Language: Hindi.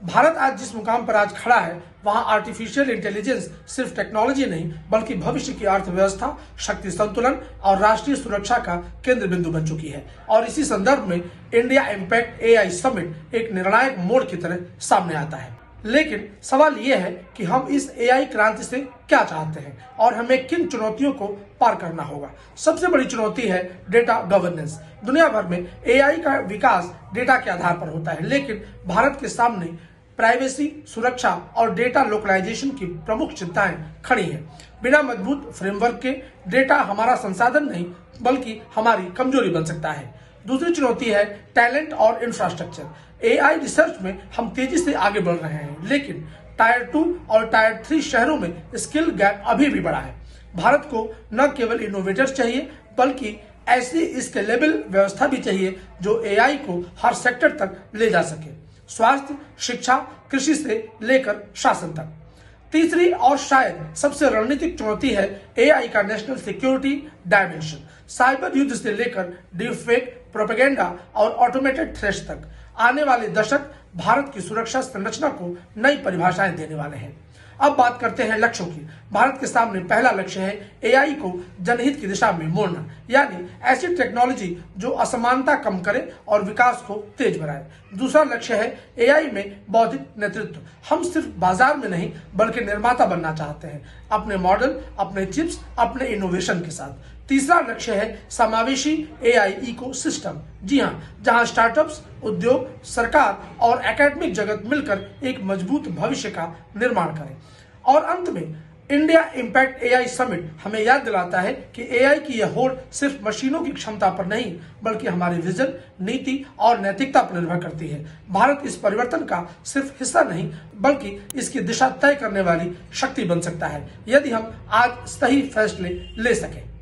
भारत आज जिस मुकाम पर आज खड़ा है, वहां आर्टिफिशियल इंटेलिजेंस सिर्फ टेक्नोलॉजी नहीं बल्कि भविष्य की अर्थव्यवस्था, शक्ति संतुलन और राष्ट्रीय सुरक्षा का केंद्र बिंदु बन चुकी है। और इसी संदर्भ में इंडिया इम्पैक्ट एआई समिट एक निर्णायक मोड़ की तरह सामने आता है। लेकिन सवाल यह है कि हम इस एआई क्रांति से क्या चाहते हैं और हमें किन चुनौतियों को पार करना होगा। सबसे बड़ी चुनौती है डेटा गवर्नेंस। दुनिया भर में एआई का विकास डेटा के आधार पर होता है, लेकिन भारत के सामने प्राइवेसी, सुरक्षा और डेटा लोकलाइजेशन की प्रमुख चिंताएं खड़ी हैं। बिना मजबूत फ्रेमवर्क के डेटा हमारा संसाधन नहीं बल्कि हमारी कमजोरी बन सकता है। दूसरी चुनौती है टैलेंट और इंफ्रास्ट्रक्चर। एआई रिसर्च में हम तेजी से आगे बढ़ रहे हैं, लेकिन टायर 2 और टायर 3 शहरों में स्किल गैप अभी भी बड़ा है। भारत को न केवल इनोवेटर्स चाहिए बल्कि ऐसी स्केलेबल व्यवस्था भी चाहिए जो एआई को हर सेक्टर तक ले जा सके, स्वास्थ्य, शिक्षा, कृषि से लेकर शासन तक। तीसरी और शायद सबसे रणनीतिक चुनौती है एआई का नेशनल सिक्योरिटी डायमेंशन। साइबर युद्ध से लेकर डीपफेक, प्रोपेगेंडा और ऑटोमेटेड थ्रेट्स तक आने वाले दशक भारत की सुरक्षा संरचना को नई परिभाषाएं देने वाले हैं। अब बात करते हैं लक्ष्यों की। भारत के सामने पहला लक्ष्य है एआई को जनहित की दिशा में मोड़ना, यानी ऐसी टेक्नोलॉजी जो असमानता कम करे और विकास को तेज बढ़ाए। दूसरा लक्ष्य है एआई में बौद्धिक नेतृत्व। हम सिर्फ बाजार में नहीं बल्कि निर्माता बनना चाहते हैं, अपने मॉडल, अपने चिप्स, अपने इनोवेशन के साथ। तीसरा लक्ष्य है समावेशी एआई इकोसिस्टम। जी हाँ, जहां स्टार्टअप्स, उद्योग, सरकार और एकेडमिक जगत मिलकर एक मजबूत भविष्य का निर्माण करें। और अंत में इंडिया इम्पैक्ट एआई समिट हमें याद दिलाता है कि एआई की यह होड़ सिर्फ मशीनों की क्षमता पर नहीं बल्कि हमारे विजन, नीति और नैतिकता पर निर्भर करती है। भारत इस परिवर्तन का सिर्फ हिस्सा नहीं बल्कि इसकी दिशा तय करने वाली शक्ति बन सकता है, यदि हम आज सही फैसले ले सकें।